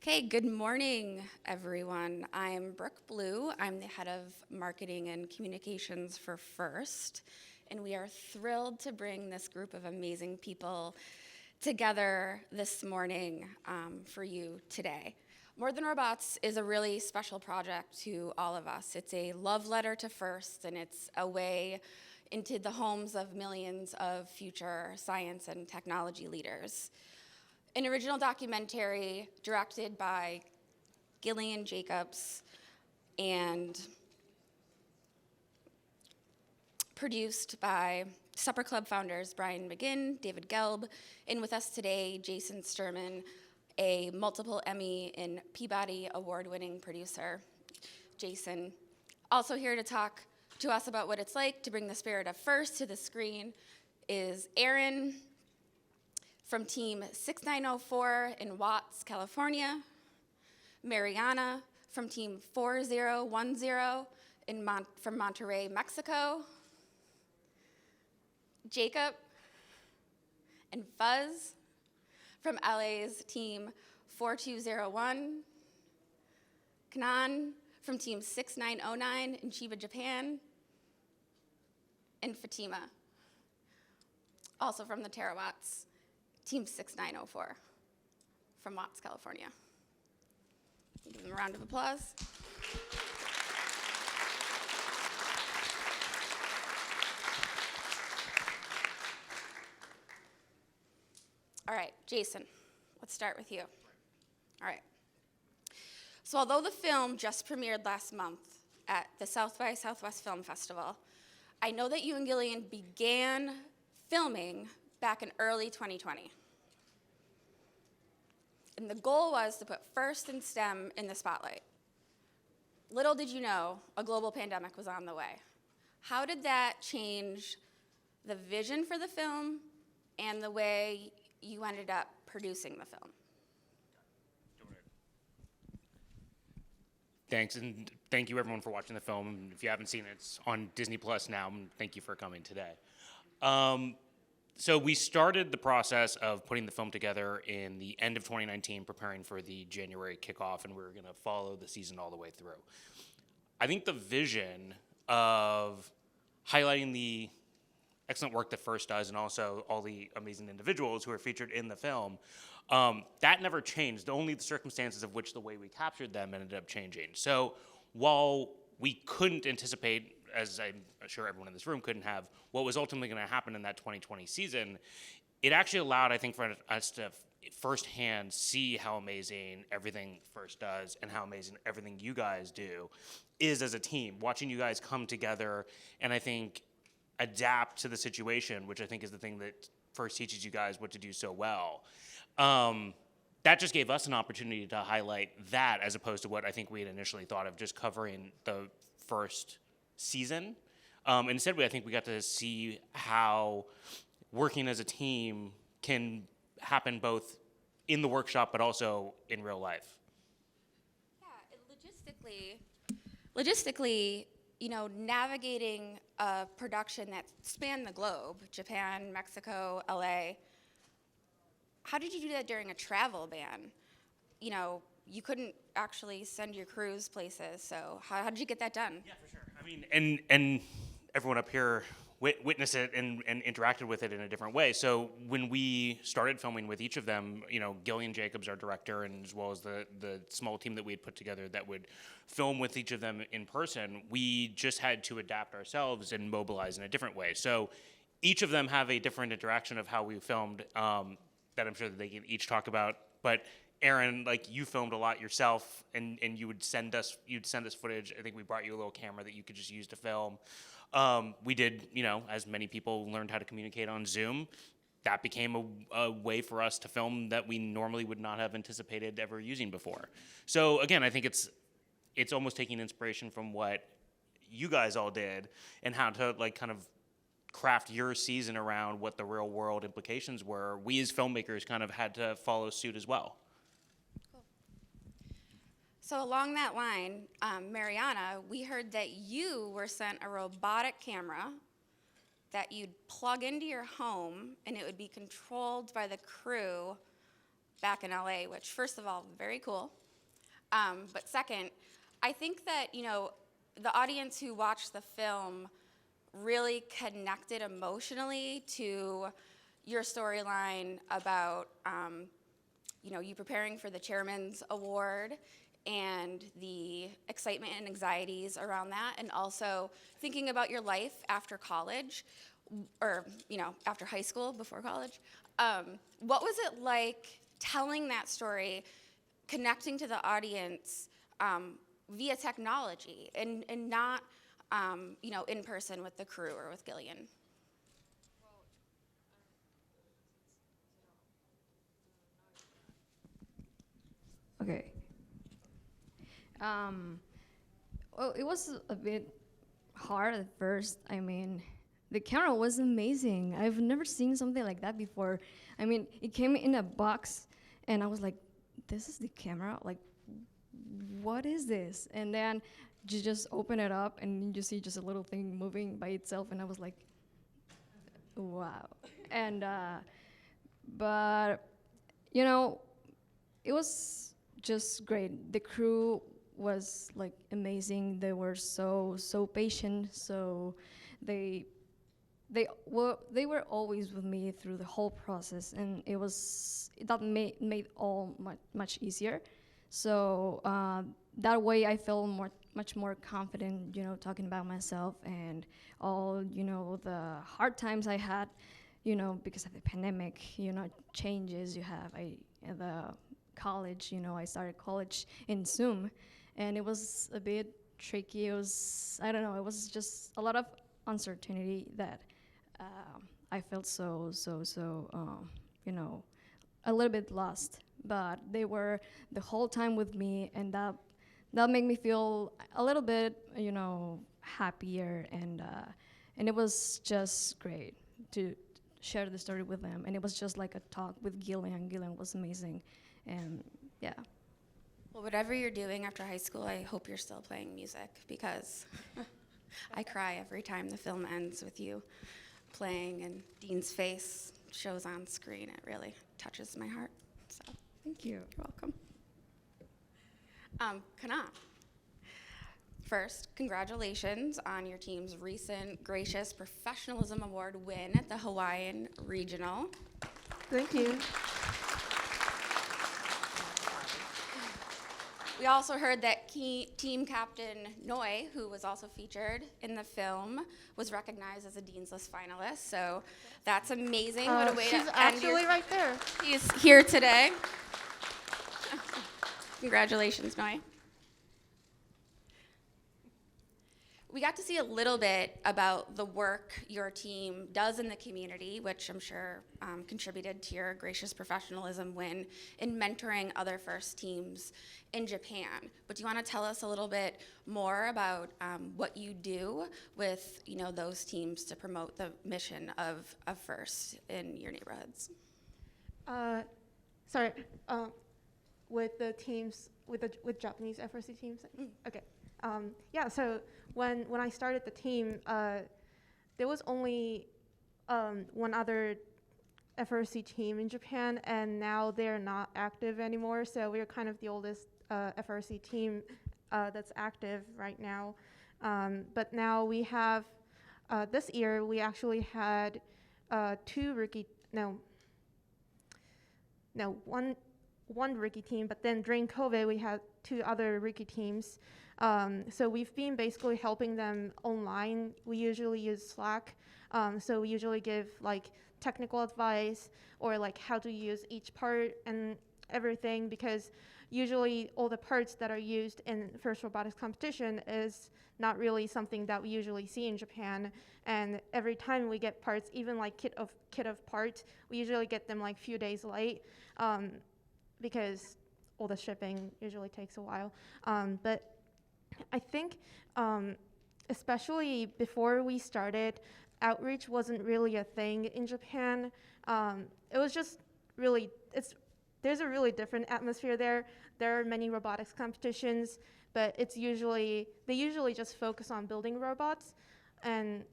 Hey, good morning, everyone. I'm Brooke Blue. I'm the head of marketing and communications for FIRST, and we are thrilled to bring this group of amazing people together this morning for you today. More Than Robots is a really special project to all of us. It's a love letter to FIRST, and it's a way into the homes of millions of future science and technology leaders. An original documentary directed by Gillian Jacobs and produced by Supper Club founders Brian McGinn, David Gelb, and with us today, Jason Sturman, a multiple Emmy and Peabody award-winning producer. Jason, also here to talk to us about what it's like to bring the spirit of FIRST to the screen is Aaron, from Team 6904 in Watts, California. Mariana from Team 4010 from Monterrey, Mexico. Jacob and Fuzz from LA's Team 4201. Kanon from Team 6909 in Chiba, Japan. And Fatima, also from the Terawatts, Team 6904 from Watts, California. Give them a round of applause. All right, Jason, let's start with you. All right. So although the film just premiered last month at the South by Southwest Film Festival, I know that you and Gillian began filming back in early 2020. And the goal was to put FIRST and STEM in the spotlight. Little did you know, a global pandemic was on the way. How did that change the vision for the film and the way you ended up producing the film? Thanks, and thank you everyone for watching the film. If you haven't seen it, it's on Disney Plus now, and thank you for coming today. So we started the process of putting the film together in the end of 2019, preparing for the January kickoff, and we were gonna follow the season all the way through. I think the vision of highlighting the excellent work that FIRST does and also all the amazing individuals who are featured in the film, that never changed. Only the circumstances of which the way we captured them ended up changing. So while we couldn't anticipate, as I'm sure everyone in this room couldn't have, what was ultimately going to happen in that 2020 season, it actually allowed, I think, for us to firsthand see how amazing everything FIRST does and how amazing everything you guys do is as a team. Watching you guys come together and I think adapt to the situation, which I think is the thing that FIRST teaches you guys what to do so well. That just gave us an opportunity to highlight that as opposed to what I think we had initially thought of just covering the first season. Instead, I think we got to see how working as a team can happen both in the workshop but also in real life. Yeah, logistically, you know, navigating a production that spanned the globe, Japan, Mexico, LA, how did you do that during a travel ban? You know, you couldn't actually send your crews places, so how did you get that done? Yeah, for sure. I mean, and everyone up here witnessed it and interacted with it in a different way. So when we started filming with each of them, you know, Gillian Jacobs, our director, and as well as the small team that we had put together that would film with each of them in person, we just had to adapt ourselves and mobilize in a different way. So each of them have a different interaction of how we filmed that I'm sure that they can each talk about. But Aaron, like, you filmed a lot yourself, and you'd send us footage. I think we brought you a little camera that you could just use to film. We did, you know, as many people learned how to communicate on Zoom, that became a way for us to film that we normally would not have anticipated ever using before. So again, I think it's almost taking inspiration from what you guys all did and how to like kind of craft your season around what the real world implications were. We as filmmakers kind of had to follow suit as well. So along that line, Mariana, we heard that you were sent a robotic camera that you'd plug into your home and it would be controlled by the crew back in LA, which first of all, very cool. But second, I think that, the audience who watched the film really connected emotionally to your storyline about, you preparing for the Chairman's Award and the excitement and anxieties around that, and also thinking about your life after college, or, after high school, before college. What was it like telling that story, connecting to the audience via technology and not, in person with the crew or with Gillian? Okay. Well, it was a bit hard at first. I mean, the camera was amazing. I've never seen something like that before. I mean, it came in a box, and I was like, this is the camera? Like, what is this? And then you just open it up, and you see just a little thing moving by itself, and I was like, wow. And, but, it was just great. The crew was like amazing. They were so patient. So they were always with me through the whole process, and that made all much easier. So that way I felt much more confident, talking about myself and all, the hard times I had, because of the pandemic, changes you have. The college, I started college in Zoom, and it was a bit tricky. It was, I don't know, it was just a lot of uncertainty that I felt so a little bit lost. But they were the whole time with me, and that made me feel a little bit, happier, and it was just great to share the story with them. And it was just like a talk with Gillian. Gillian was amazing, and yeah. Well, whatever you're doing after high school, I hope you're still playing music, because I cry every time the film ends with you playing and Dean's face shows on screen. It really touches my heart. So Thank you. you're welcome. Kanon. First, congratulations on your team's recent Gracious Professionalism Award win at the Hawaiian Regional. Thank you. We also heard that team captain Noi, who was also featured in the film, was recognized as a Dean's List finalist. So that's amazing. What a way She's to actually right there. He's here today. Congratulations, Noi. We got to see a little bit about the work your team does in the community, which I'm sure contributed to your Gracious Professionalism win in mentoring other FIRST teams in Japan. But do you want to tell us a little bit more about what you do with those teams to promote the mission of FIRST in your neighborhoods? Sorry, with the teams, with Japanese FRC teams? Okay. Yeah, so when I started the team, there was only one other FRC team in Japan, and now they're not active anymore. So we're kind of the oldest FRC team that's active right now. But now we have, this year we actually had one rookie team, but then during COVID we had two other rookie teams. So we've been basically helping them online. We usually use Slack. So we usually give like technical advice or like how to use each part and everything, because usually all the parts that are used in FIRST Robotics Competition is not really something that we usually see in Japan. And every time we get parts, even like kit of parts, we usually get them like few days late, because all the shipping usually takes a while. But I think, especially before we started, outreach wasn't really a thing in Japan. It was just really, there's a really different atmosphere there. There are many robotics competitions, but they usually just focus on building robots. And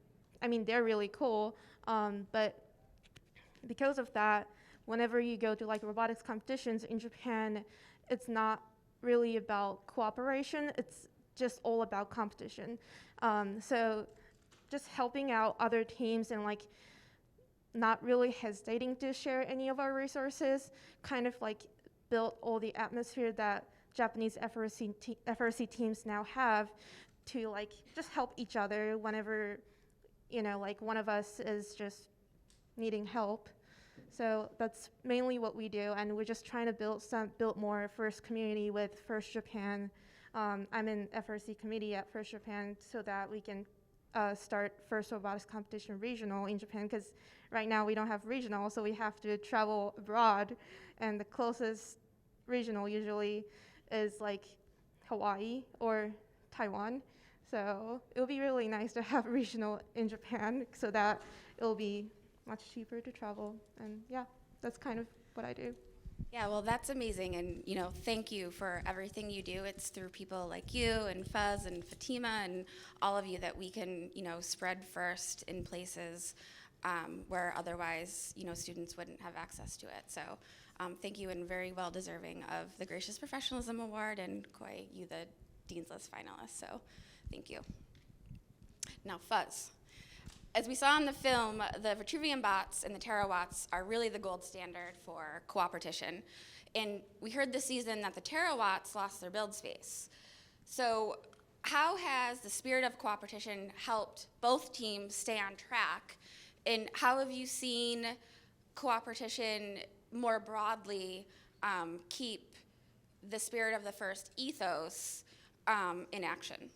I mean, they're really cool. But because of that, whenever you go to like robotics competitions in Japan, it's not really about cooperation. It's just all about competition. So just helping out other teams and like not really hesitating to share any of our resources kind of like built all the atmosphere that Japanese FRC teams now have to like just help each other whenever, you know, like one of us is just needing help. So that's mainly what we do, and we're just trying to build more FIRST community with FIRST Japan. I'm in FRC committee at FIRST Japan so that we can start FIRST Robotics Competition regional in Japan, because right now we don't have regional, so we have to travel abroad, and the closest regional usually is like Hawaii or Taiwan. So it would be really nice to have regional in Japan so that it'll be much cheaper to travel. And yeah, that's kind of what I do. Yeah, well, that's amazing, and thank you for everything you do. It's through people like you and Fuzz and Fatima and all of you that we can, spread FIRST in places where otherwise, students wouldn't have access to it. So thank you, and very well deserving of the Gracious Professionalism Award, and Koi, you the Dean's List finalist. So thank you. Now, Fuzz. As we saw in the film, the Vitruvian bots and the terawatts are really the gold standard for coopertition. And we heard this season that the terawatts lost their build space. So how has the spirit of coopertition helped both teams stay on track? And how have you seen coopertition more broadly keep the spirit of the FIRST ethos in action?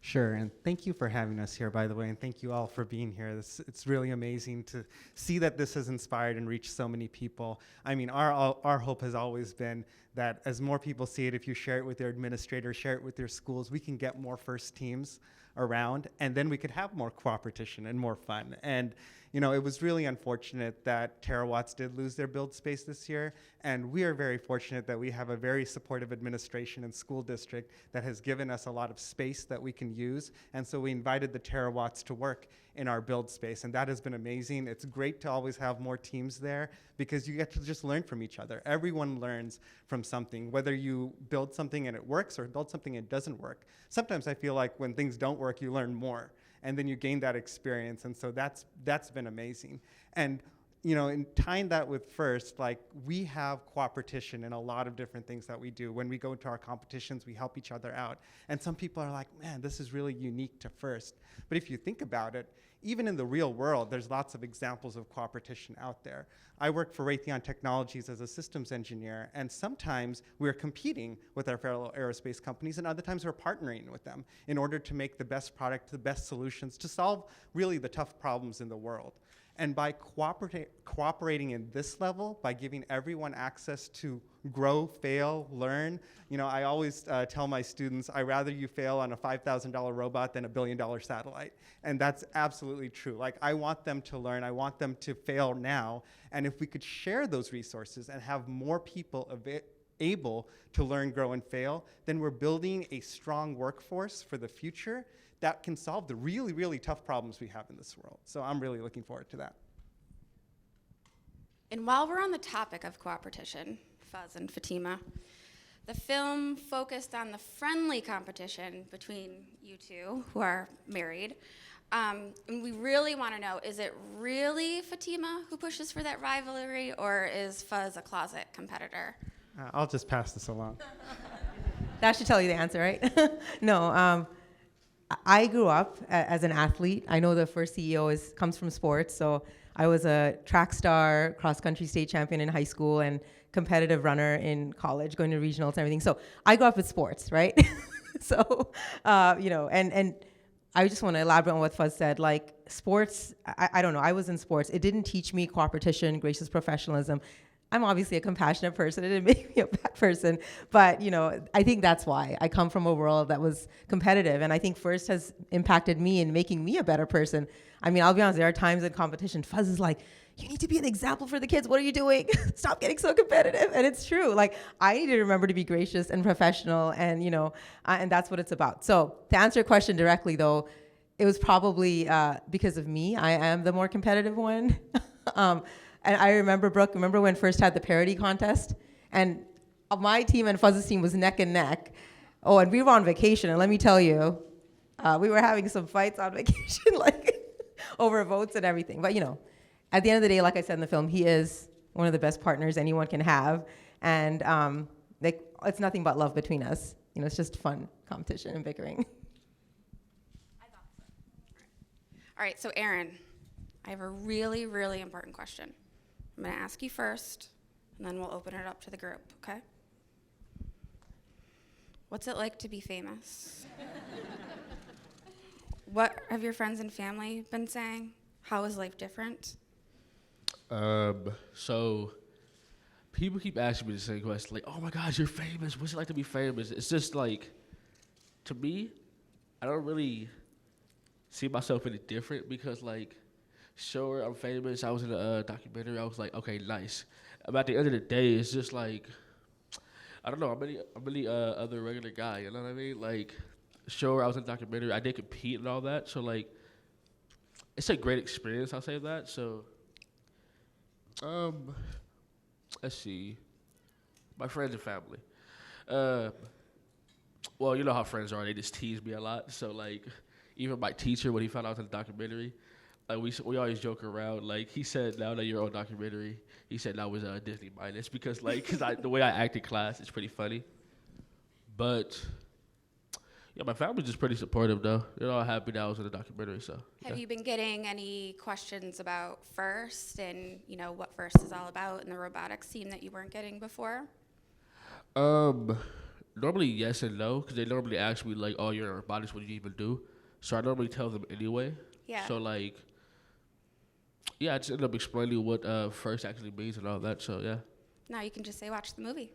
Sure, and thank you for having us here, by the way, and thank you all for being here. It's really amazing to see that this has inspired and reached so many people. I mean, our hope has always been that as more people see it, if you share it with their administrators, share it with their schools, we can get more FIRST teams around, and then we could have more cooperation and more fun. And it was really unfortunate that terawatts did lose their build space this year, and we are very fortunate that we have a very supportive administration and school district that has given us a lot of space that we can use, and so we invited the terawatts to work in our build space, and that has been amazing. It's great to always have more teams there because you get to just learn from each other. Everyone learns from something, whether you build something and it works or build something and it doesn't work. Sometimes I feel like when things don't work, you learn more, and then you gain that experience, and so that's been amazing. And in tying that with FIRST, like we have cooperation in a lot of different things that we do. When we go to our competitions, we help each other out. And some people are like, man, this is really unique to FIRST. But if you think about it, even in the real world, there's lots of examples of cooperation out there. I work for Raytheon Technologies as a systems engineer, and sometimes we're competing with our fellow aerospace companies, and other times we're partnering with them in order to make the best product, the best solutions, to solve really the tough problems in the world. And by cooperating in this level, by giving everyone access to grow, fail, learn, I always tell my students, I'd rather you fail on a $5,000 robot than a $1 billion satellite. And that's absolutely true. Like, I want them to learn, I want them to fail now. And if we could share those resources and have more people able to learn, grow, and fail, then we're building a strong workforce for the future that can solve the really, really tough problems we have in this world. So I'm really looking forward to that. And while we're on the topic of cooperation, Fuzz and Fatima, the film focused on the friendly competition between you two who are married. And we really want to know, is it really Fatima who pushes for that rivalry, or is Fuzz a closet competitor? I'll just pass this along. That should tell you the answer, right? No, I grew up as an athlete. I know the FIRST CEO comes from sports, so I was a track star, cross-country state champion in high school, and competitive runner in college, going to regionals and everything. So I grew up with sports, right? So, and I just want to elaborate on what Fuzz said. Like, sports, I don't know, I was in sports. It didn't teach me cooperation, gracious professionalism. I'm obviously a compassionate person. It didn't make me a bad person. But, I think that's why. I come from a world that was competitive. And I think FIRST has impacted me in making me a better person. I mean, I'll be honest, there are times in competition, Fuzz is like, you need to be an example for the kids. What are you doing? Stop getting so competitive. And it's true. Like, I need to remember to be gracious and professional. And, and that's what it's about. So to answer your question directly, though, it was probably because of me. I am the more competitive one. And I remember, Brooke, remember when FIRST had the parody contest? And my team and Fuzz's team was neck and neck. Oh, and we were on vacation, and let me tell you, we were having some fights on vacation, like over votes and everything. But at the end of the day, like I said in the film, he is one of the best partners anyone can have, and it's nothing but love between us. It's just fun competition and bickering. All right, so Aaron, I have a really, really important question. I'm going to ask you first, and then we'll open it up to the group, okay? What's it like to be famous? What have your friends and family been saying? How is life different? So people keep asking me the same question, like, oh my God, you're famous. What's it like to be famous? It's just like, to me, I don't really see myself any different because, like, sure, I'm famous. I was in a documentary. I was like, okay, nice. But at the end of the day, it's just like, I don't know. I'm really other regular guy. You know what I mean? Like, sure, I was in a documentary. I did compete and all that. So, like, it's a great experience. I'll say that. So, let's see. My friends and family. Well, you know how friends are. They just tease me a lot. So, like, even my teacher, when he found out I was in the documentary, like we always joke around. Like, he said, now that you're on documentary, he said that was Disney minus because, like, the way I act in class is pretty funny. But yeah, my family's just pretty supportive though. They're all happy that I was in the documentary. So Have yeah. you been getting any questions about FIRST and what FIRST is all about and the robotics team that you weren't getting before? Normally yes and no, because they normally ask me like, "Oh, you're in robotics. What do you even do?" So I normally tell them anyway. Yeah. So like, yeah, I just end up explaining what FIRST actually means and all that. So yeah. Now you can just say watch the movie.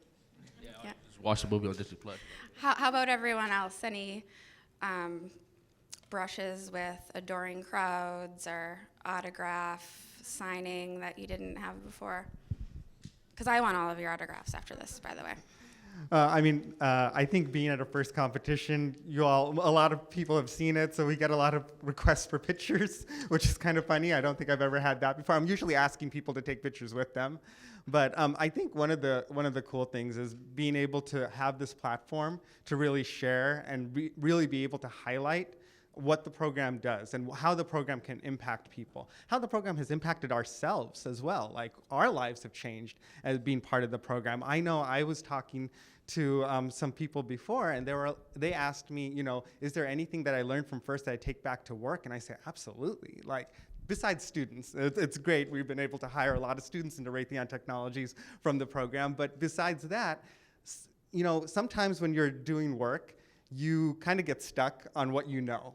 Yeah. Just watch the movie on Disney Plus. How about everyone else? Any brushes with adoring crowds or autograph signing that you didn't have before? Because I want all of your autographs after this, by the way. I think being at a FIRST competition, a lot of people have seen it, so we get a lot of requests for pictures, which is kind of funny. I don't think I've ever had that before. I'm usually asking people to take pictures with them. But I think one of the cool things is being able to have this platform to really share and really be able to highlight what the program does and how the program can impact people, how the program has impacted ourselves as well. Like, our lives have changed as being part of the program. I know I was talking to some people before, and they asked me, is there anything that I learned from FIRST that I take back to work? And I say, absolutely. Like, besides students, it's great. We've been able to hire a lot of students into Raytheon Technologies from the program. But besides that, sometimes when you're doing work, you kind of get stuck on what you know.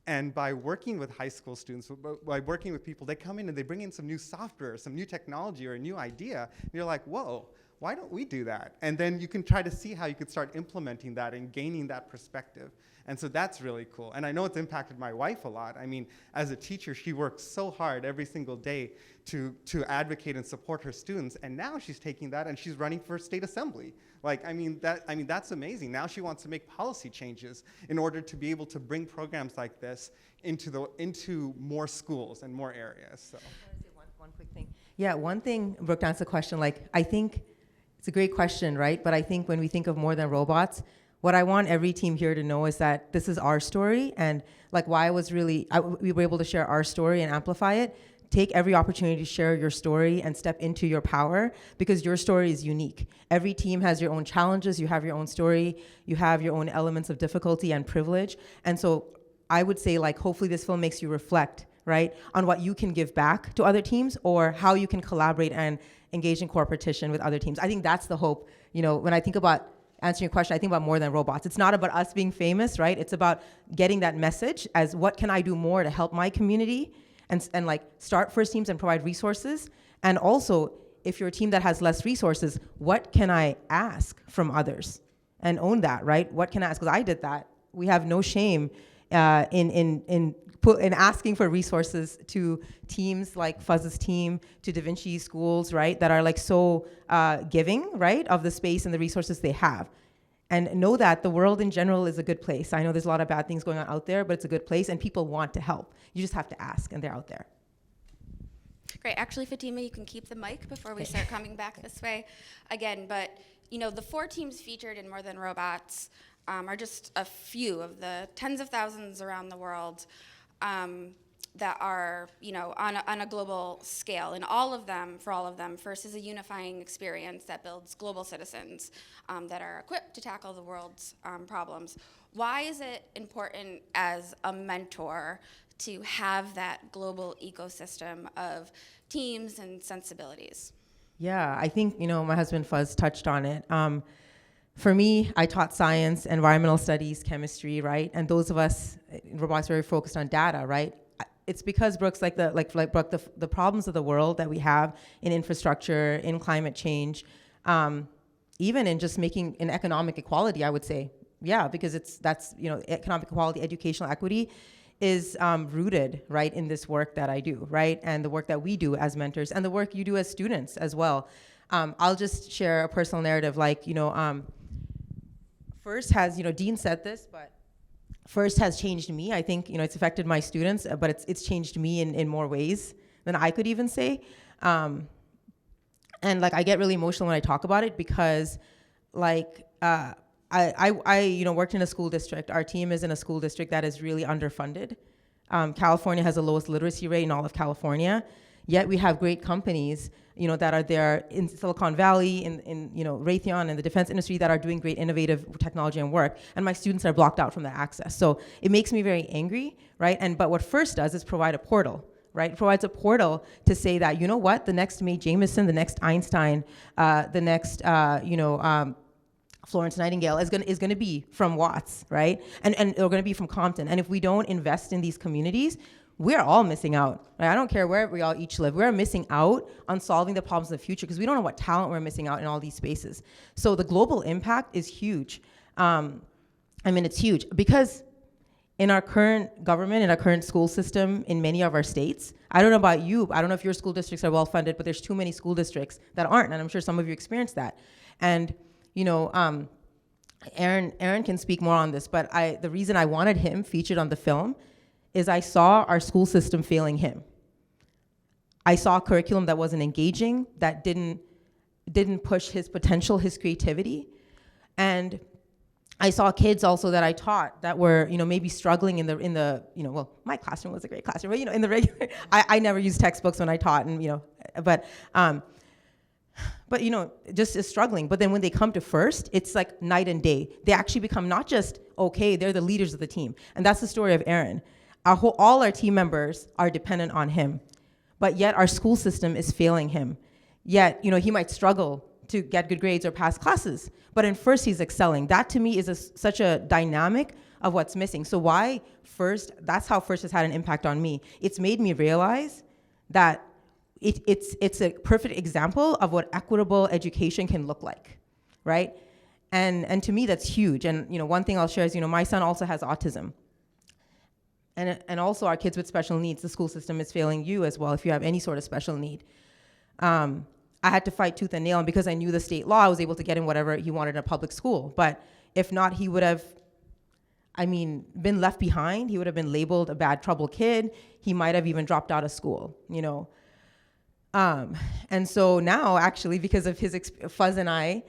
And by working with high school students, by working with people, they come in and they bring in some new software, some new technology, or a new idea. And you're like, whoa, why don't we do that? And then you can try to see how you could start implementing that and gaining that perspective. And so that's really cool. And I know it's impacted my wife a lot. I mean, as a teacher, she works so hard every single day to advocate and support her students. And now she's taking that and she's running for state assembly. That's amazing. Now she wants to make policy changes in order to be able to bring programs like this into more schools and more areas. So. One quick thing. Yeah, one thing, Brooke, to answer the question, I think it's a great question, right? But I think when we think of more than robots, what I want every team here to know is that this is our story, and why we were able to share our story and amplify it. Take every opportunity to share your story and step into your power, because your story is unique. Every team has your own challenges, you have your own story, you have your own elements of difficulty and privilege. And so I would say, hopefully this film makes you reflect, right, on what you can give back to other teams or how you can collaborate and engage in cooperation with other teams. I think that's the hope. When I think about answering your question, I think about more than robots. It's not about us being famous, right? It's about getting that message as what can I do more to help my community and start FIRST teams and provide resources. And also, if you're a team that has less resources, what can I ask from others? And own that, right? What can I ask? Because I did that. We have no shame in asking for resources to teams like Fuzz's team, to Da Vinci schools, right, that are so giving, right, of the space and the resources they have. And know that the world in general is a good place. I know there's a lot of bad things going on out there, but it's a good place and people want to help. You just have to ask, and they're out there. Great. Great. Actually, Fatima, you can keep the mic before we start coming back this way again. But, you know, the 4 teams featured in More Than Robots are just a few of the tens of thousands around the world that are, you know, on a global scale. And all of them, for all of them, FIRST is a unifying experience that builds global citizens that are equipped to tackle the world's problems. Why is it important as a mentor to have that global ecosystem of teams and sensibilities? Yeah, I think, you know, my husband Fuzz touched on it. For me, I taught science, environmental studies, chemistry, right? And those of us in robotics are very focused on data, right? It's because Brooks, like Brooke, the problems of the world that we have in infrastructure, in climate change, even in just making in economic equality, I would say, yeah, because that's you know, economic equality, educational equity is rooted, right, in this work that I do, right, and the work that we do as mentors, and the work you do as students as well. I'll just share a personal narrative, like, you know, FIRST has, you know, Dean said this, but FIRST has changed me. I think, you know, it's affected my students, but it's changed me in more ways than I could even say. And like, I get really emotional when I talk about it because, like, I you know, worked in a school district. Our team is in a school district that is really underfunded. California has the lowest literacy rate in all of California, yet we have great companies, you know, that are there in Silicon Valley, in you know, Raytheon and the defense industry that are doing great innovative technology and work, and my students are blocked out from that access. So it makes me very angry, right? But what FIRST does is provide a portal, right? It provides a portal to say that, you know what, the next Mae Jemison, the next Einstein, the next, you know, Florence Nightingale is gonna be from Watts, right? And they're gonna be from Compton. And if we don't invest in these communities, we're all missing out. Right? I don't care where we all each live. We're missing out on solving the problems of the future because we don't know what talent we're missing out in all these spaces. So the global impact is huge. I mean, it's huge because in our current government, in our current school system, in many of our states, I don't know about you, I don't know if your school districts are well funded, but there's too many school districts that aren't, and I'm sure some of you experience that. And you know, Aaron can speak more on this, but the reason I wanted him featured on the film is I saw our school system failing him. I saw a curriculum that wasn't engaging, that didn't push his potential, his creativity, and I saw kids also that I taught that were, you know, maybe struggling in the you know, well, my classroom was a great classroom, but you know, in the regular, I never used textbooks when I taught, and you know, but you know, just is struggling. But then when they come to FIRST, it's like night and day. They actually become not just okay, they're the leaders of the team, and that's the story of Aaron. All our team members are dependent on him, but yet our school system is failing him. Yet, you know, he might struggle to get good grades or pass classes, but in FIRST he's excelling. That to me is such a dynamic of what's missing. So why FIRST? That's how FIRST has had an impact on me. It's made me realize that it's a perfect example of what equitable education can look like, right? And to me that's huge. And you know, one thing I'll share is, you know, my son also has autism. And also our kids with special needs, the school system is failing you as well if you have any sort of special need. I had to fight tooth and nail, and because I knew the state law, I was able to get him whatever he wanted in a public school. But if not, he would have, I mean, been left behind. He would have been labeled a bad trouble kid. He might have even dropped out of school, you know. And so now, actually, because of his Fuzz and I,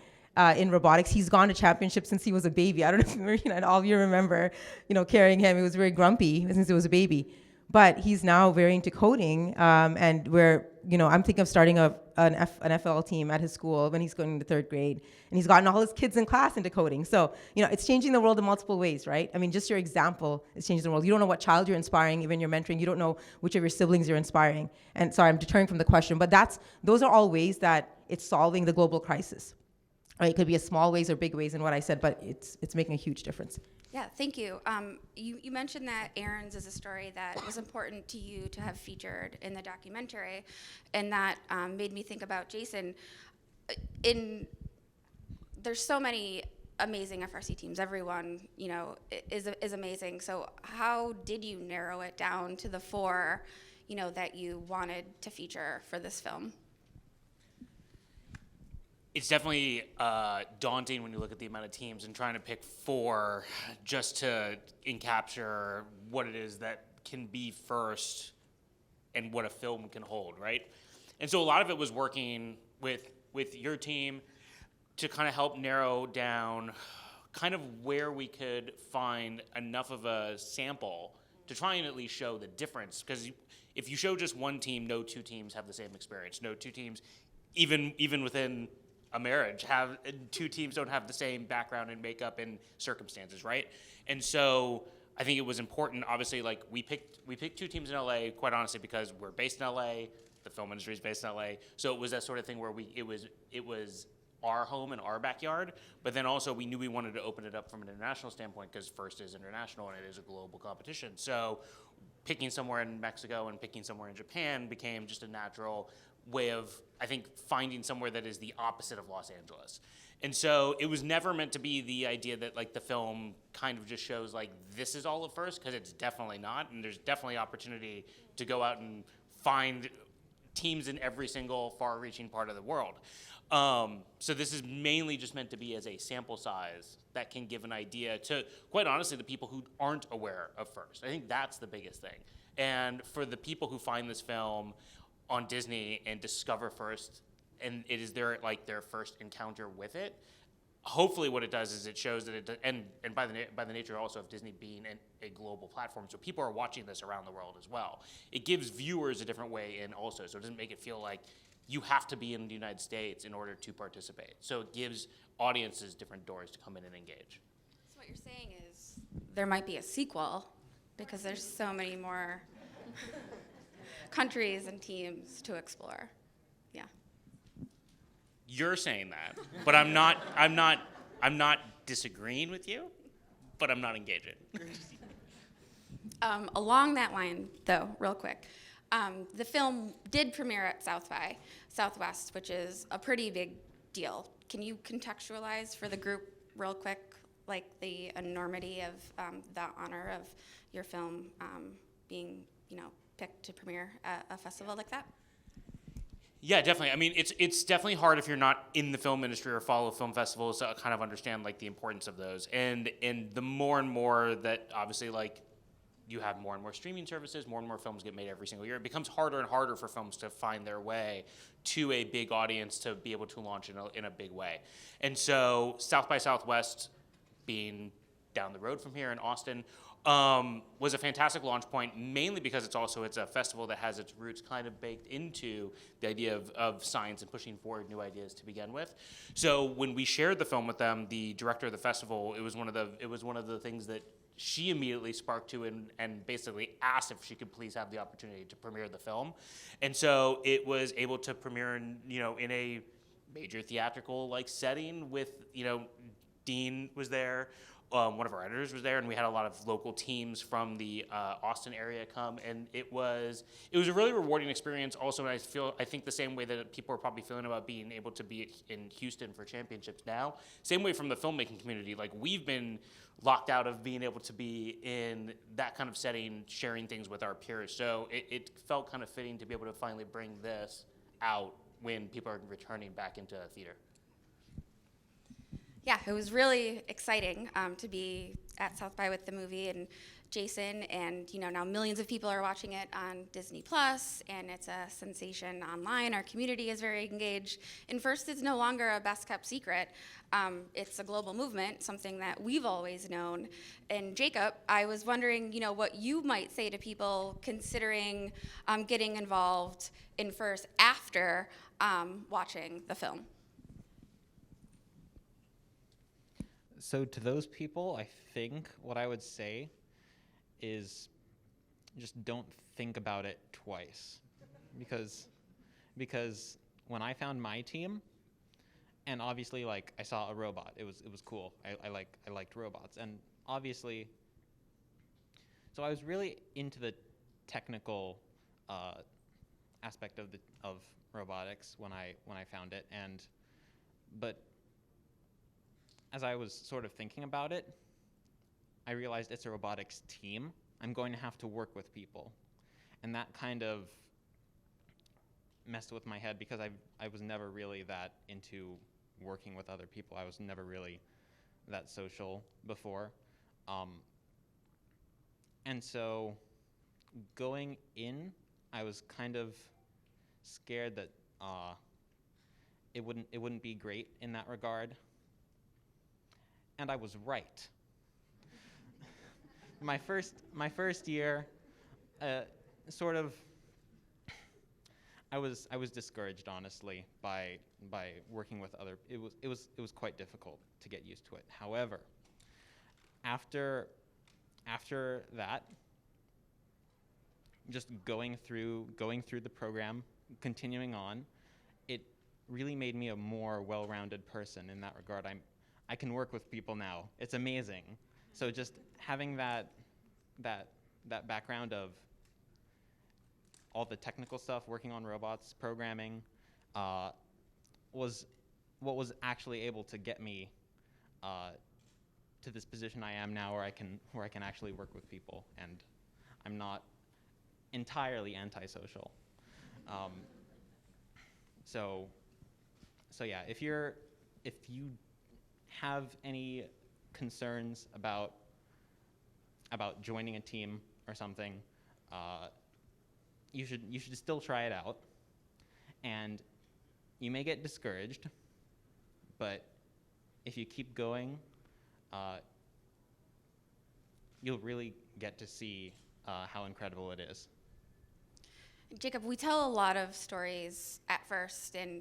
in robotics, he's gone to championships since he was a baby. I don't know if you know, all of you remember, you know, carrying him. He was very grumpy since he was a baby. But he's now very into coding, and you know, I'm thinking of starting an FL team at his school when he's going into 3rd grade, and he's gotten all his kids in class into coding. So, you know, it's changing the world in multiple ways, right? I mean, just your example is changing the world. You don't know what child you're inspiring, even you're mentoring. You don't know which of your siblings you're inspiring. And sorry, I'm deterring from the question, but those are all ways that it's solving the global crisis. Right? It could be a small ways or big ways in what I said, but it's making a huge difference. Yeah, thank you. You mentioned that Aaron's is a story that was important to you to have featured in the documentary, and that made me think about Jason. There's so many amazing FRC teams. Everyone, you know, is amazing. So how did you narrow it down to the 4, you know, that you wanted to feature for this film? It's definitely daunting when you look at the amount of teams and trying to pick 4 just to encapture what it is that can be FIRST and what a film can hold, right? And so a lot of it was working with your team to kind of help narrow down kind of where we could find enough of a sample to try and at least show the difference. Because if you show just one team, no two teams have the same experience. No two teams, even within a marriage, have two teams don't have the same background and makeup and circumstances, right? And so I think it was important. Obviously, like we picked two teams in LA, quite honestly, because we're based in LA. The film industry is based in LA, so it was that sort of thing where it was our home and our backyard, but then also we knew we wanted to open it up from an international standpoint because FIRST is international and it is a global competition. So picking somewhere in Mexico and picking somewhere in Japan became just a natural way of, I think, finding somewhere that is the opposite of Los Angeles. And so it was never meant to be the idea that like the film kind of just shows like this is all of FIRST, because it's definitely not, and there's definitely opportunity to go out and find teams in every single far-reaching part of the world. So this is mainly just meant to be as a sample size that can give an idea to, quite honestly, the people who aren't aware of FIRST. I think that's the biggest thing. And for the people who find this film on Disney and discover FIRST, and it is their first encounter with it, hopefully what it does is it shows that it, and by the nature also of Disney being a global platform, so people are watching this around the world as well. It gives viewers a different way in also, so it doesn't make it feel like you have to be in the United States in order to participate. So it gives audiences different doors to come in and engage. So what you're saying is there might be a sequel because there's so many more countries and teams to explore. Yeah. You're saying that, but I'm not disagreeing with you, but I'm not engaging. Along that line, though, real quick, the film did premiere at South by Southwest, which is a pretty big deal. Can you contextualize for the group real quick, like the enormity of the honor of your film being, picked to premiere at a festival like that? Yeah, definitely. I mean, it's definitely hard if you're not in the film industry or follow film festivals to kind of understand like the importance of those. And the more and more that obviously like you have more and more streaming services, more and more films get made every single year. It becomes harder and harder for films to find their way to a big audience to be able to launch in a big way. And so South by Southwest, being down the road from here in Austin, was a fantastic launch point, mainly because it's a festival that has its roots kind of baked into the idea of science and pushing forward new ideas to begin with. So when we shared the film with them, the director of the festival, it was one of the things that she immediately sparked to and basically asked if she could please have the opportunity to premiere the film. And so it was able to premiere in a major theatrical like setting with, Dean was there, one of our editors was there, and we had a lot of local teams from the Austin area come, and it was a really rewarding experience. Also, and I think the same way that people are probably feeling about being able to be in Houston for championships now, same way from the filmmaking community. Like we've been locked out of being able to be in that kind of setting, sharing things with our peers. So it felt kind of fitting to be able to finally bring this out when people are returning back into theater. Yeah, it was really exciting to be at South by with the movie and Jason, and now millions of people are watching it on Disney Plus, and it's a sensation online. Our community is very engaged. And FIRST is no longer a best-kept secret. It's a global movement, something that we've always known. And Jacob, I was wondering, what you might say to people considering getting involved in FIRST after watching the film. So to those people, I think what I would say is just don't think about it twice. Because when I found my team, and obviously like I saw a robot, it was cool. I liked robots. And obviously, so I was really into the technical aspect of robotics when I found it, but as I was sort of thinking about it, I realized it's a robotics team. I'm going to have to work with people. And that kind of messed with my head because I was never really that into working with other people. I was never really that social before. And so going in, I was kind of scared that it wouldn't be great in that regard, and I was right. my first year, sort of, I was discouraged, honestly, by working with other. It was quite difficult to get used to it. However, after that, just going through the program, continuing on, it really made me a more well-rounded person in that regard. I can work with people now. It's amazing. So just having that background of all the technical stuff, working on robots, programming, was what was actually able to get me to this position I am now, where I can actually work with people, and I'm not entirely antisocial. So yeah, if you have any concerns about joining a team or something, you should still try it out. And you may get discouraged, but if you keep going, you'll really get to see how incredible it is. Jacob, we tell a lot of stories at FIRST, and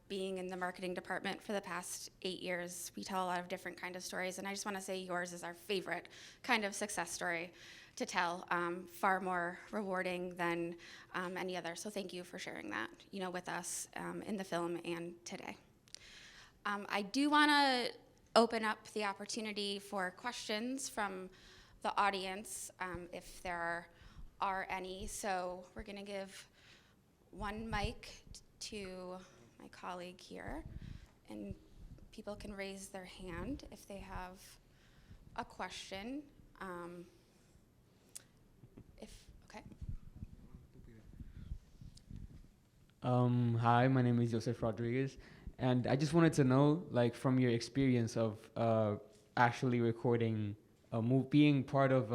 being in the marketing department for the past 8 years, we tell a lot of different kind of stories, and I just want to say yours is our favorite kind of success story to tell, far more rewarding than any other. So thank you for sharing that, with us in the film and today. I do want to open up the opportunity for questions from the audience, if there are any. So we're going to give one mic to my colleague here, and people can raise their hand if they have a question. Okay. Hi, my name is Joseph Rodriguez, and I just wanted to know, like, from your experience of actually recording a movie, being part of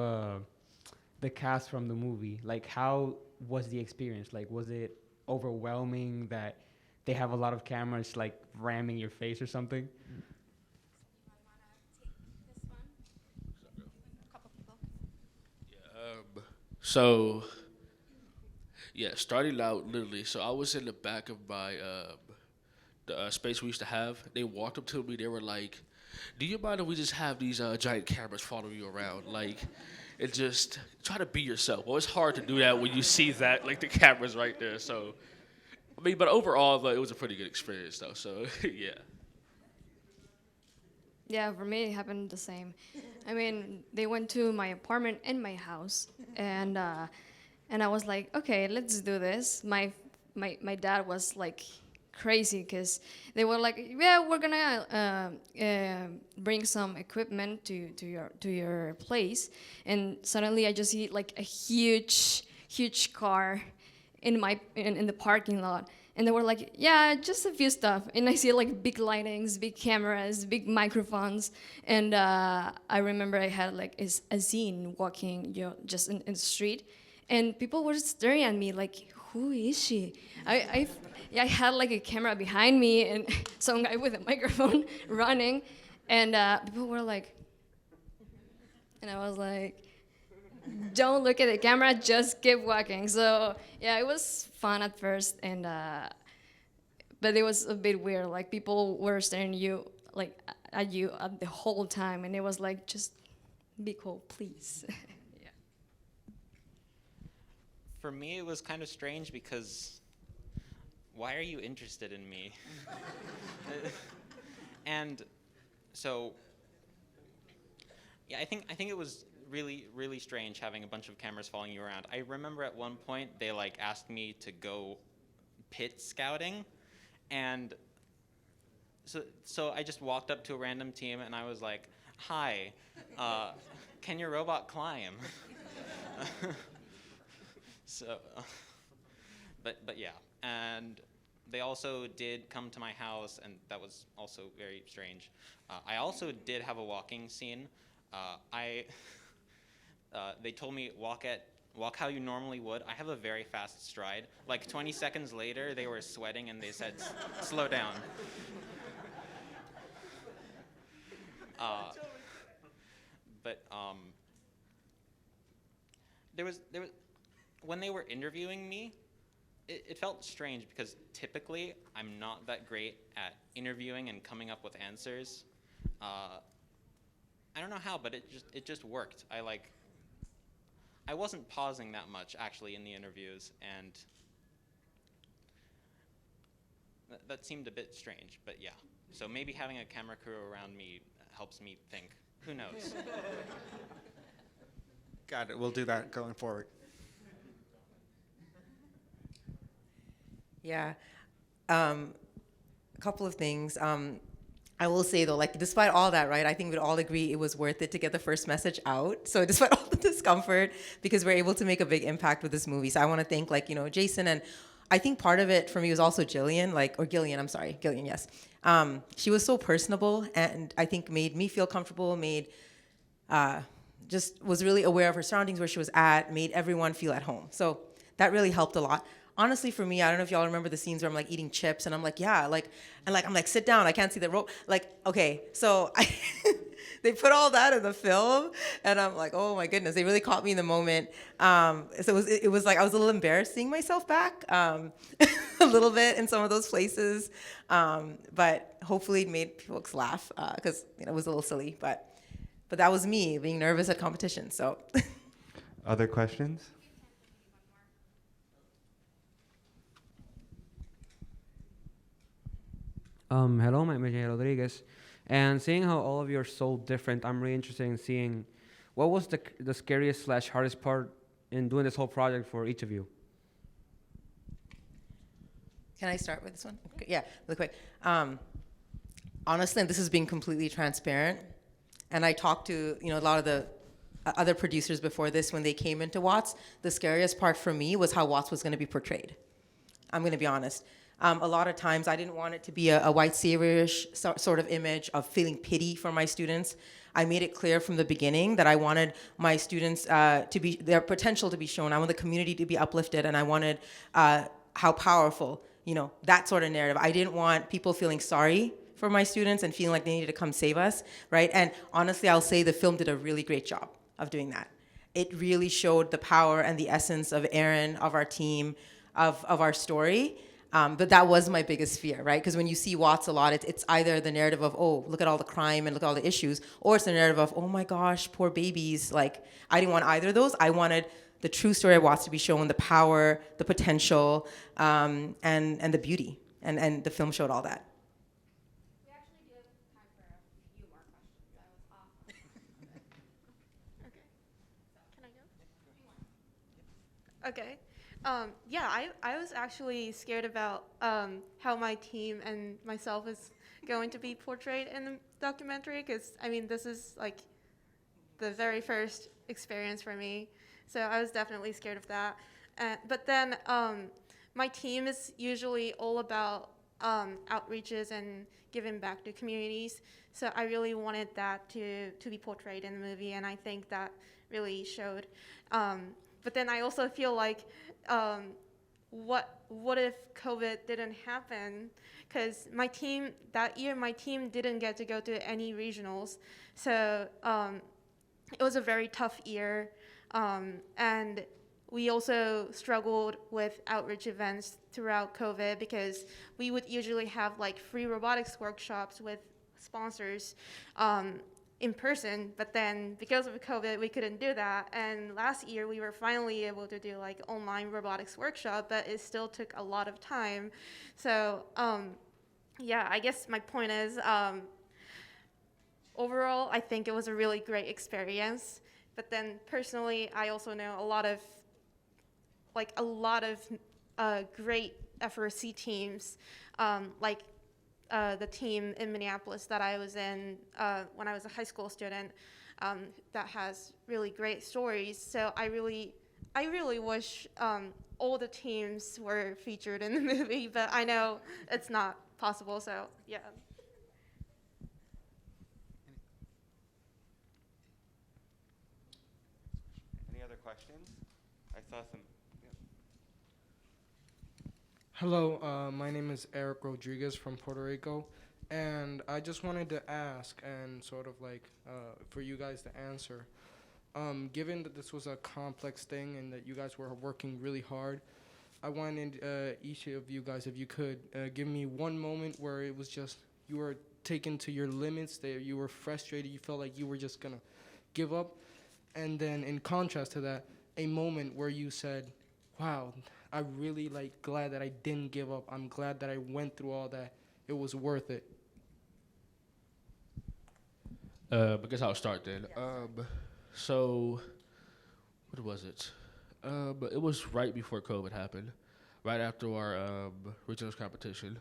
the cast from the movie, like, how was the experience? Like, was it overwhelming that they have a lot of cameras, like, ramming your face or something? So, yeah, starting out literally. So I was in the back of my the space we used to have. They walked up to me. They were like, "Do you mind if we just have these giant cameras following you around? Like, and just try to be yourself." Well, it's hard to do that when you see that, like, the camera's right there. So, I mean, but overall, it was a pretty good experience, though. So, yeah. Yeah, for me, it happened the same. I mean, they went to my apartment and my house, and I was like, okay, let's do this. My dad was like crazy because they were like, yeah, we're gonna bring some equipment to your place, and suddenly I just see like a huge car in the parking lot. And they were like, yeah, just a few stuff. And I see like big lightings, big cameras, big microphones. And I remember I had like a zine walking, just in the street. And people were staring at me like, who is she? I had like a camera behind me and some guy with a microphone running. And people were like, and I was like, don't look at the camera, just keep walking. So yeah, it was fun at first, and but it was a bit weird. Like, people were staring at you the whole time, and it was like, just be cool, please. Yeah. For me, it was kind of strange because why are you interested in me? And so, yeah, I think it was really strange having a bunch of cameras following you around. I remember at one point they like asked me to go pit scouting, and so I just walked up to a random team and I was like, "Hi, can your robot climb?" So, but yeah, and they also did come to my house, and that was also very strange. I also did have a walking scene. They told me walk walk how you normally would. I have a very fast stride. Like 20 seconds later, they were sweating and they said, slow down. But there was when they were interviewing me, it felt strange because typically I'm not that great at interviewing and coming up with answers. I don't know how, but it just worked. I wasn't pausing that much actually in the interviews, and that seemed a bit strange, but yeah. So maybe having a camera crew around me helps me think. Who knows? Got it. We'll do that going forward. Yeah. A couple of things. I will say though, like despite all that, right, I think we'd all agree it was worth it to get the first message out. So despite all the discomfort, because we're able to make a big impact with this movie. So I want to thank Jason, and I think part of it for me was also Gillian, Gillian, yes. She was so personable and I think made me feel comfortable, just was really aware of her surroundings, where she was at, made everyone feel at home. So that really helped a lot. Honestly, for me, I don't know if y'all remember the scenes where I'm like eating chips and I'm like, yeah, I'm like, sit down, I can't see the rope. Like, okay, so they put all that in the film and I'm like, oh my goodness, they really caught me in the moment. So it was like, I was a little embarrassed seeing myself back a little bit in some of those places. But hopefully it made folks laugh because it was a little silly, but that was me being nervous at competition, so. Other questions? Hello, my name is Jay Rodriguez. And seeing how all of you are so different, I'm really interested in seeing what was the scariest / hardest part in doing this whole project for each of you? Can I start with this one? Okay, yeah, really quick. Honestly, and this is being completely transparent, and I talked to a lot of the other producers before this when they came into Watts. The scariest part for me was how Watts was going to be portrayed. I'm going to be honest. A lot of times I didn't want it to be a white savior-ish sort of image of feeling pity for my students. I made it clear from the beginning that I wanted my students their potential to be shown. I want the community to be uplifted, and I wanted how powerful, that sort of narrative. I didn't want people feeling sorry for my students and feeling like they needed to come save us, right? And honestly, I'll say the film did a really great job of doing that. It really showed the power and the essence of Aaron, of our team, of our story. But that was my biggest fear, right? Because when you see Watts a lot, it's either the narrative of, oh, look at all the crime and look at all the issues, or it's the narrative of, oh my gosh, poor babies. Like, I didn't want either of those. I wanted the true story of Watts to be shown, the power, the potential, and the beauty. And the film showed all that. We actually do have time for a few more questions. That was awesome. Okay. Can I go? Okay. Yeah, I was actually scared about how my team and myself is going to be portrayed in the documentary, because, this is like the very first experience for me. So I was definitely scared of that. But then my team is usually all about outreaches and giving back to communities. So I really wanted that to be portrayed in the movie, and I think that really showed. But then I also feel like, what if COVID didn't happen? Because that year my team didn't get to go to any regionals, so it was a very tough year, and we also struggled with outreach events throughout COVID, because we would usually have like free robotics workshops with sponsors in person, but then because of COVID, we couldn't do that. And last year, we were finally able to do like online robotics workshop, but it still took a lot of time. So yeah, I guess my point is, overall, I think it was a really great experience. But then personally, I also know a lot of great FRC teams, like the team in Minneapolis that I was in when I was a high school student, that has really great stories. So I really wish all the teams were featured in the movie, but I know it's not possible, so yeah. Any other questions? I thought them. Hello, my name is Eric Rodriguez from Puerto Rico, and I just wanted to ask and sort of like for you guys to answer. Given that this was a complex thing and that you guys were working really hard, I wanted each of you guys, if you could, give me one moment where it was just you were taken to your limits, that you were frustrated, you felt like you were just gonna give up, and then in contrast to that, a moment where you said, wow, I really like glad that I didn't give up. I'm glad that I went through all that. It was worth it. I guess I'll start then. So, what was it? It was right before COVID happened, right after our regionals competition.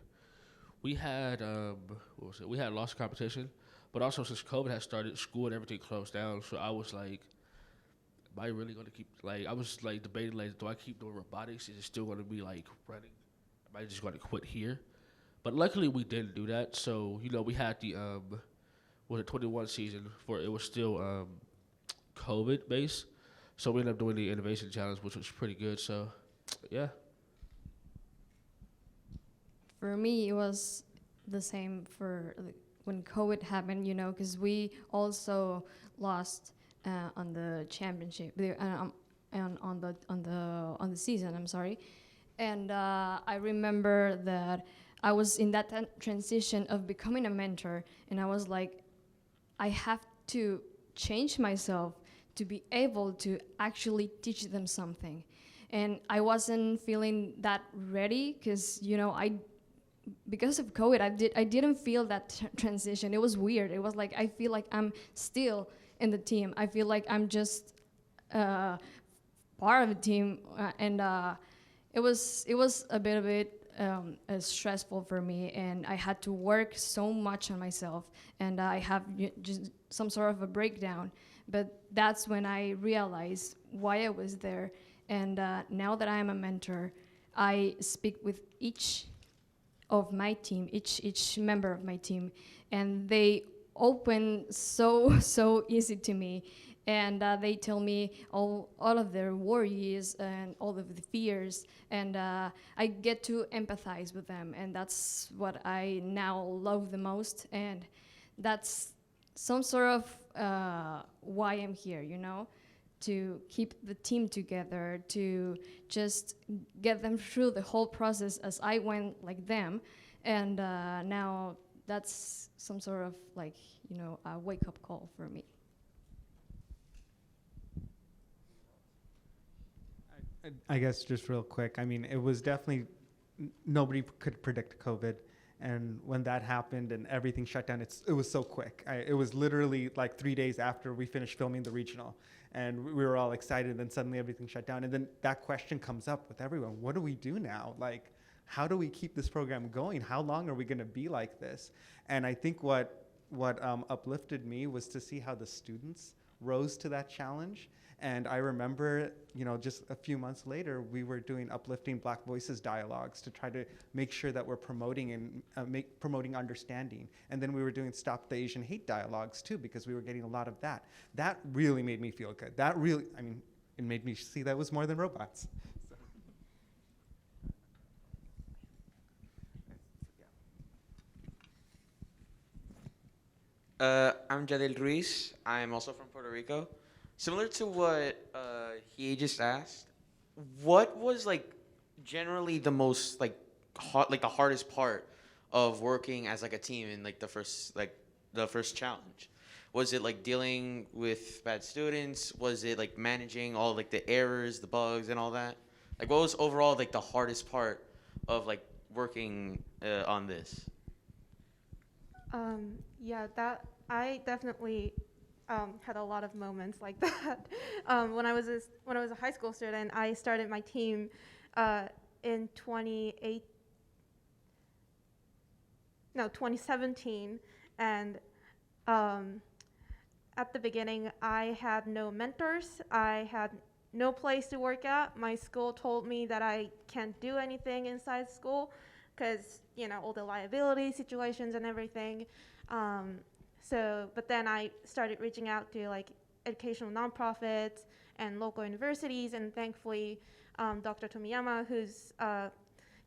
We had what was it? We had lost competition, but also since COVID had started, school and everything closed down. So I was like, am I really gonna keep I was like debating like, do I keep doing robotics? Is it still gonna be like running? Am I just gonna quit here? But luckily we didn't do that. So we had the 21 season for it was still COVID based. So we ended up doing the innovation challenge, which was pretty good. So yeah. For me, it was the same for when COVID happened, because we also lost on the championship, on the season. I'm sorry, and I remember that I was in that transition of becoming a mentor, and I was like, I have to change myself to be able to actually teach them something, and I wasn't feeling that ready because because of COVID, I didn't feel that transition. It was weird. It was like I feel like I'm still in the team. I feel like I'm just part of the team, and it was a bit of it stressful for me, and I had to work so much on myself, and I have just some sort of a breakdown. But that's when I realized why I was there, and now that I am a mentor, I speak with each of my team, each member of my team, and they open so easy to me, and they tell me all of their worries and all of the fears, and I get to empathize with them, and that's what I now love the most, and that's some sort of why I'm here, to keep the team together, to just get them through the whole process as I went like them. And now that's some sort of a wake-up call for me. I guess just real quick, I mean, it was definitely, nobody could predict COVID. And when that happened and everything shut down, it was so quick. It was literally like 3 days after we finished filming the regional. And we were all excited, and suddenly everything shut down. And then that question comes up with everyone. What do we do now? Like, how do we keep this program going? How long are we going to be like this? And I think what uplifted me was to see how the students rose to that challenge. And I remember, just a few months later, we were doing uplifting Black Voices dialogues to try to make sure that we're promoting and promoting understanding. And then we were doing Stop the Asian Hate dialogues too, because we were getting a lot of that. That really made me feel good. That really, it made me see that was more than robots. I'm Jadel Ruiz. I'm also from Puerto Rico. Similar to what he just asked, what was generally the most the hardest part of working as a team in the first challenge? Was it dealing with bad students? Was it managing all the errors, the bugs, and all that? What was overall the hardest part of working on this? Yeah, that I definitely had a lot of moments like that. When I was a high school student, I started my team in 2017, and at the beginning, I had no mentors. I had no place to work at. My school told me that I can't do anything inside school because all the liability situations and everything. But then I started reaching out to educational nonprofits and local universities, and thankfully, Dr. Tomiyama, who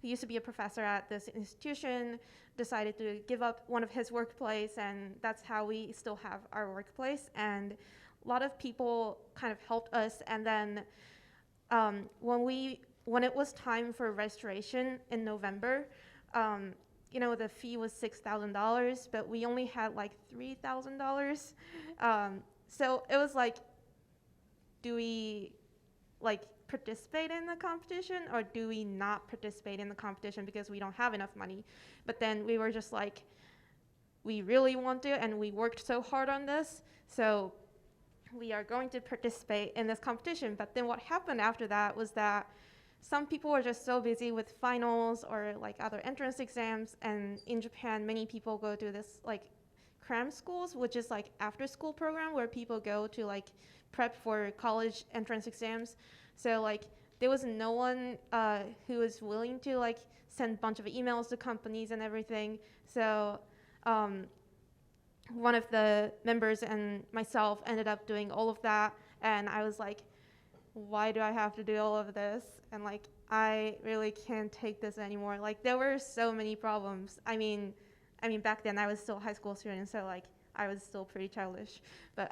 used to be a professor at this institution, decided to give up one of his workplace, and that's how we still have our workplace. And a lot of people kind of helped us, and then when it was time for registration in November, the fee was $6,000, but we only had like $3,000. So it was like, do we like participate in the competition, or do we not participate in the competition because we don't have enough money? But then we were just like, we really want to, and we worked so hard on this, so we are going to participate in this competition. But then what happened after that was that some people were just so busy with finals or like other entrance exams, and in Japan, many people go to this like cram schools, which is like after school program where people go to like prep for college entrance exams. So like there was no one who was willing to like send a bunch of emails to companies and everything. So one of the members and myself ended up doing all of that, and I was like, why do I have to do all of this? And like, I really can't take this anymore. Like, there were so many problems. I mean, back then I was still a high school student, so like I was still pretty childish. But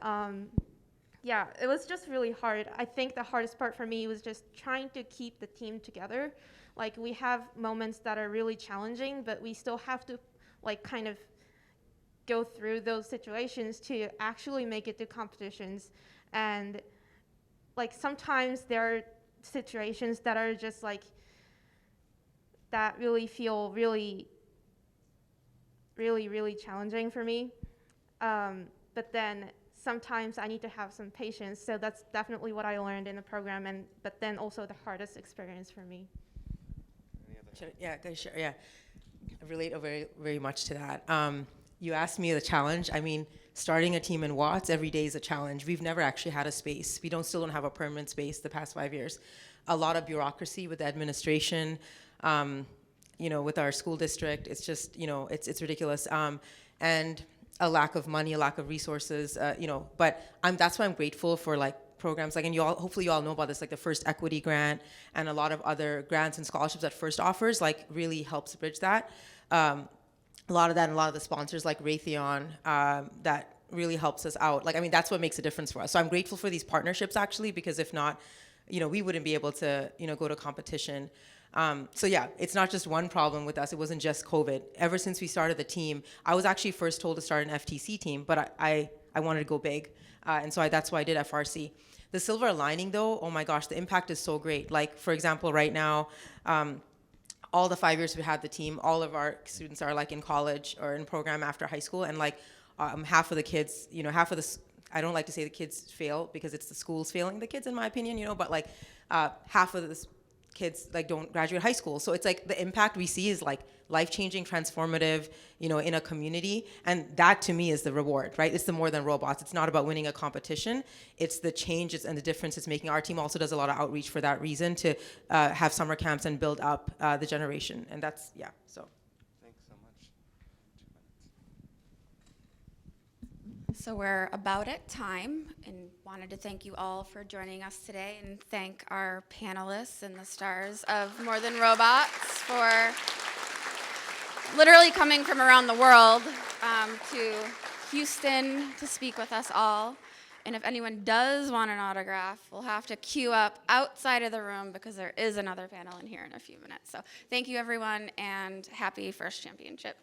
yeah, it was just really hard. I think the hardest part for me was just trying to keep the team together. Like, we have moments that are really challenging, but we still have to like kind of go through those situations to actually make it to competitions. And like sometimes there are situations that are just like, that really feel really, really, really challenging for me. But then sometimes I need to have some patience. So that's definitely what I learned in the program, but then also the hardest experience for me. Yeah, sure, yeah. I relate very, very much to that. You asked me the challenge. I mean, starting a team in Watts every day is a challenge. We've never actually had a space. We still don't have a permanent space the past 5 years. A lot of bureaucracy with the administration, with our school district. It's just, it's ridiculous. And a lack of money, a lack of resources, but that's why I'm grateful for like programs like, and hopefully you all know about this, like the First Equity Grant and a lot of other grants and scholarships that First offers, like really helps bridge that. A lot of that and a lot of the sponsors like Raytheon, that really helps us out. Like, I mean, that's what makes a difference for us. So I'm grateful for these partnerships actually, because if not, we wouldn't be able to, go to competition. So yeah, it's not just one problem with us. It wasn't just COVID. Ever since we started the team, I was actually first told to start an FTC team, but I wanted to go big. And so that's why I did FRC. The silver lining though, oh my gosh, the impact is so great. Like, for example, right now, all the 5 years we had the team, all of our students are like in college or in program after high school, and like half of the kids, I don't like to say the kids fail because it's the schools failing the kids in my opinion, but like half of the kids like don't graduate high school. So it's like the impact we see is like life-changing, transformative, in a community. And that to me is the reward, right? It's the more than robots. It's not about winning a competition. It's the changes and the difference it's making. Our team also does a lot of outreach for that reason, to have summer camps and build up the generation. And that's, yeah, so. Thanks so much. 2 minutes. So we're about at time, and wanted to thank you all for joining us today, and thank our panelists and the stars of More Than Robots for literally coming from around the world to Houston to speak with us all. And if anyone does want an autograph, we'll have to queue up outside of the room because there is another panel in here in a few minutes. So thank you, everyone, and happy first championship.